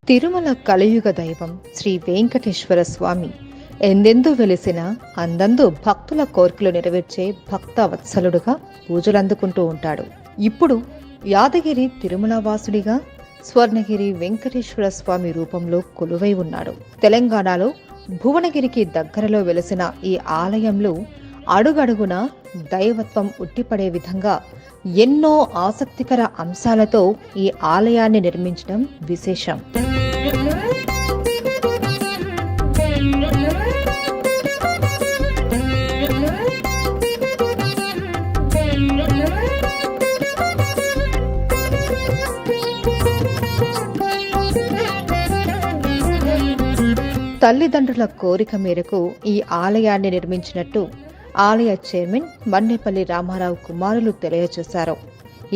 తిరుమల కలియుగ దైవం శ్రీ వెంకటేశ్వర స్వామి ఎందెందు వెలిసిన అందందు భక్తుల కోరికలు నెరవేర్చే భక్త వత్సలుడుగా పూజలందుకుంటూ ఉంటాడు. ఇప్పుడు యాదగిరి తిరుమల వాసుడిగా స్వర్ణగిరి వెంకటేశ్వర స్వామి రూపంలో కొలువై ఉన్నాడు. తెలంగాణలో భువనగిరికి దగ్గరలో వెలిసిన ఈ ఆలయంలో అడుగడుగున దైవత్వం ఉట్టిపడే విధంగా ఎన్నో ఆసక్తికర అంశాలతో ఈ ఆలయాన్ని నిర్మించడం విశేషం. తల్లిదండ్రుల కోరిక మేరకు ఈ ఆలయాన్ని నిర్మించినట్టు ఆలయ చైర్మన్ మన్నేపల్లి రామారావు కుమారులు తెలియజేశారు.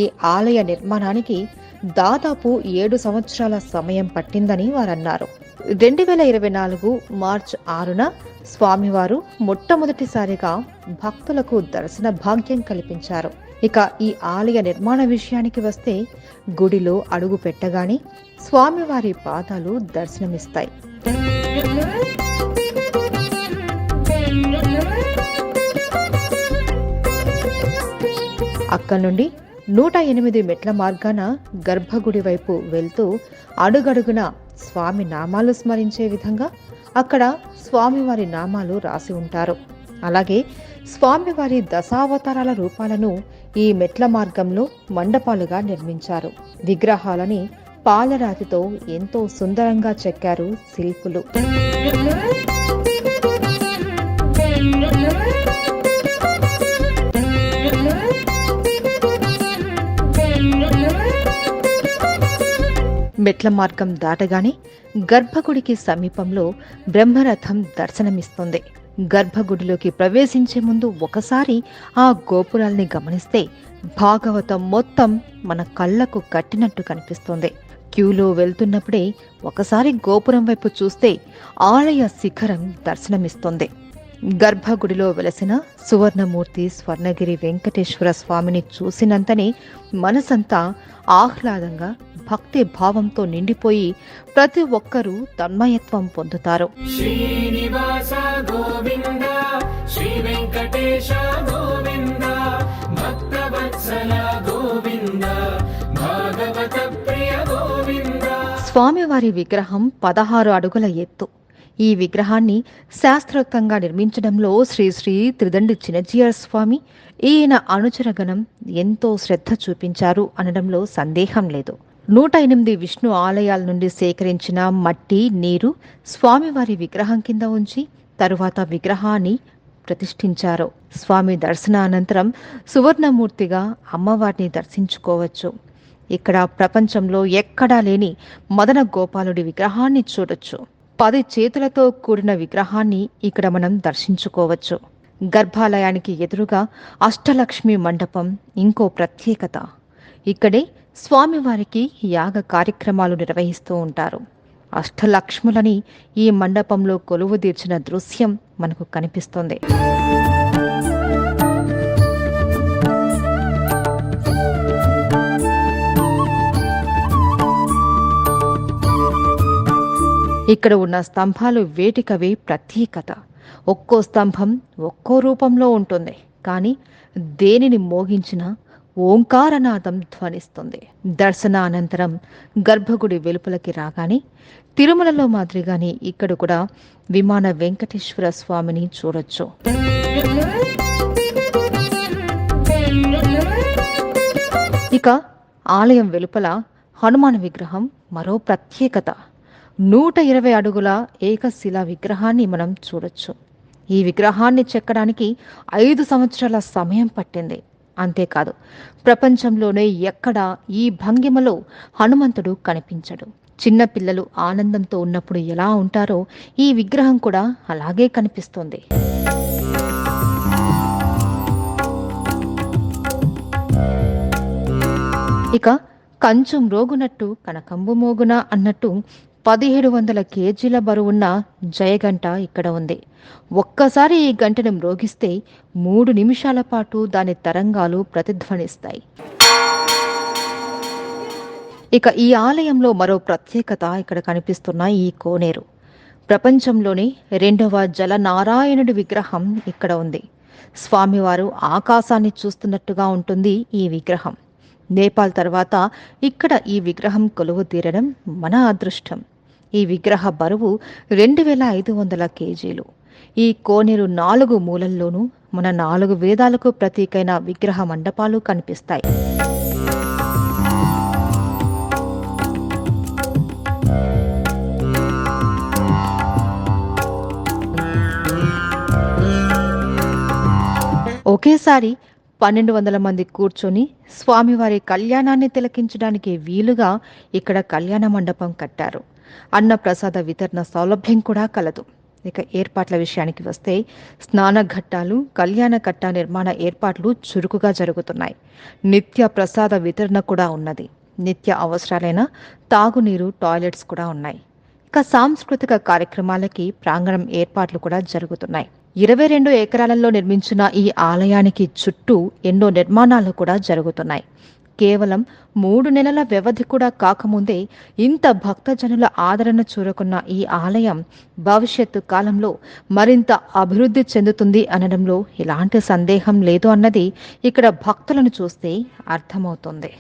ఈ ఆలయ నిర్మాణానికి దాదాపు 7 సంవత్సరాల సమయం పట్టిందని వారన్నారు. 2024 మార్చి 6న స్వామివారు మొట్టమొదటిసారిగా భక్తులకు దర్శన భాగ్యం కల్పించారు. ఇక ఈ ఆలయ నిర్మాణ విషయానికి వస్తే గుడిలో అడుగు పెట్టగానే స్వామివారి పాదాలు దర్శనమిస్తాయి. అక్కడి నుండి 108 మెట్ల మార్గాన గర్భగుడి వైపు వెళ్తూ అడుగడుగున స్వామి నామాలు స్మరించే విధంగా అక్కడ స్వామివారి నామాలు రాసి ఉంటారు. అలాగే స్వామివారి దశావతారాల రూపాలను ఈ మెట్ల మార్గంలో మండపాలుగా నిర్మించారు. విగ్రహాలని పాలరాతితో ఎంతో సుందరంగా చెక్కారు శిల్పులు. మెట్ల మార్గం దాటగానే గర్భగుడికి సమీపంలో బ్రహ్మరథం దర్శనమిస్తుంది. గర్భగుడిలోకి ప్రవేశించే ముందు ఒకసారి ఆ గోపురాల్ని గమనిస్తే భాగవతం మొత్తం మన కళ్లకు కట్టినట్టు కనిపిస్తుంది. క్యూలో వెళ్తున్నప్పుడే ఒకసారి గోపురం వైపు చూస్తే ఆలయ శిఖరం దర్శనమిస్తుంది. గర్భగుడిలో వెలసిన సువర్ణమూర్తి స్వర్ణగిరి వెంకటేశ్వర స్వామిని చూసినంతనే మనసంతా ఆహ్లాదంగా భక్తి భావంతో నిండిపోయి ప్రతి ఒక్కరూ తన్మయత్వం పొందుతారు. శ్రీనివాస గోవింద శ్రీ వెంకటేశ గోవింద భక్తవత్సల గోవింద భాగవత ప్రియ గోవింద. స్వామివారి విగ్రహం 16 అడుగుల ఎత్తు. ఈ విగ్రహాన్ని శాస్త్రోక్తంగా నిర్మించడంలో శ్రీ శ్రీ త్రిదండి చిన్నజీయర్ స్వామి, ఈయన అనుచరగణం ఎంతో శ్రద్ధ చూపించారు అనడంలో సందేహం లేదు. 108 విష్ణు ఆలయాల నుండి సేకరించిన మట్టి, నీరు స్వామివారి విగ్రహం కింద ఉంచి తరువాత విగ్రహాన్ని ప్రతిష్ఠించారు. స్వామి దర్శనానంతరం సువర్ణమూర్తిగా అమ్మవారిని దర్శించుకోవచ్చు. ఇక్కడ ప్రపంచంలో ఎక్కడా లేని మదన గోపాలుడి విగ్రహాన్ని చూడొచ్చు. 10 చేతులతో కూడిన విగ్రహాన్ని ఇక్కడ మనం దర్శించుకోవచ్చు. గర్భాలయానికి ఎదురుగా అష్టలక్ష్మి మండపం ఇంకో ప్రత్యేకత. ఇక్కడే స్వామివారికి యాగ కార్యక్రమాలు నిర్వహిస్తూ ఉంటారు. అష్టలక్ష్ములని ఈ మండపంలో కొలువుదీర్చిన దృశ్యం మనకు కనిపిస్తుంది. ఇక్కడ ఉన్న స్తంభాలు వేటికవే ప్రత్యేకత. ఒక్కో స్తంభం ఒక్కో రూపంలో ఉంటుంది, కానీ దేనిని మోగించినా ఓంకారనాదం ధ్వనిస్తుంది. దర్శనానంతరం గర్భగుడి వెలుపలకి రాగానే తిరుమలలో మాదిరిగానే ఇక్కడ కూడా విమాన వెంకటేశ్వర స్వామిని చూడొచ్చు. ఇక ఆలయం వెలుపల హనుమాన్ విగ్రహం మరో ప్రత్యేకత. 120 అడుగుల ఏకశిలా విగ్రహాన్ని మనం చూడొచ్చు. ఈ విగ్రహాన్ని చెక్కడానికి 5 సంవత్సరాల సమయం పట్టింది. అంతేకాదు, ప్రపంచంలోనే ఎక్కడా ఈ భంగిమలో హనుమంతుడు కనిపించడు. చిన్న పిల్లలు ఆనందంతో ఉన్నప్పుడు ఎలా ఉంటారో ఈ విగ్రహం కూడా అలాగే కనిపిస్తుంది. ఇక కంచం రోగునట్టు కనకంబు మోగున అన్నట్టు 1700 కేజీల బరువున్న జయగంట ఇక్కడ ఉంది. ఒక్కసారి ఈ గంటను మ్రోగిస్తే 3 నిమిషాల పాటు దాని తరంగాలు ప్రతిధ్వనిస్తాయి. ఇక ఈ ఆలయంలో మరో ప్రత్యేకత ఇక్కడ కనిపిస్తున్న ఈ కోనేరు. ప్రపంచంలోని రెండవ జలనారాయణుడి విగ్రహం ఇక్కడ ఉంది. స్వామివారు ఆకాశాన్ని చూస్తున్నట్టుగా ఉంటుంది ఈ విగ్రహం. నేపాల్ తర్వాత ఇక్కడ ఈ విగ్రహం కొలువు తీరడం మన అదృష్టం. ఈ విగ్రహ బరువు 2500 కేజీలు. ఈ కోనేరు 4 మూలల్లోనూ మన 4 వేదాలకు ప్రతీకైన విగ్రహ మండపాలు కనిపిస్తాయి. ఒకేసారి 1200 మంది కూర్చొని స్వామివారి కళ్యాణాన్ని తిలకించడానికి వీలుగా ఇక్కడ కళ్యాణ మండపం కట్టారు. అన్నప్రసాద వితరణ సౌలభ్యం కూడా కలదు. ఇక ఏర్పాట్ల విషయానికి వస్తే స్నాన ఘట్టాలు, కళ్యాణ కట్ట నిర్మాణ ఏర్పాట్లు చురుకుగా జరుగుతున్నాయి. నిత్య ప్రసాద వితరణ కూడా ఉన్నది. నిత్య అవసరాలైన తాగునీరు, టాయిలెట్స్ కూడా ఉన్నాయి. ఇక సాంస్కృతిక కార్యక్రమాలకి ప్రాంగణం ఏర్పాట్లు కూడా జరుగుతున్నాయి. 22 ఎకరాలలో నిర్మించిన ఈ ఆలయానికి చుట్టూ ఎన్నో నిర్మాణాలు కూడా జరుగుతున్నాయి. కేవలం 3 నెలల వ్యవధి కూడా కాకముందే ఇంత భక్తజనుల ఆదరణ చూరకున్న ఈ ఆలయం భవిష్యత్తు కాలంలో మరింత అభివృద్ధి చెందుతుంది అనడంలో ఎలాంటి సందేహం లేదు అన్నది ఇక్కడ భక్తులను చూస్తే అర్థమవుతుంది.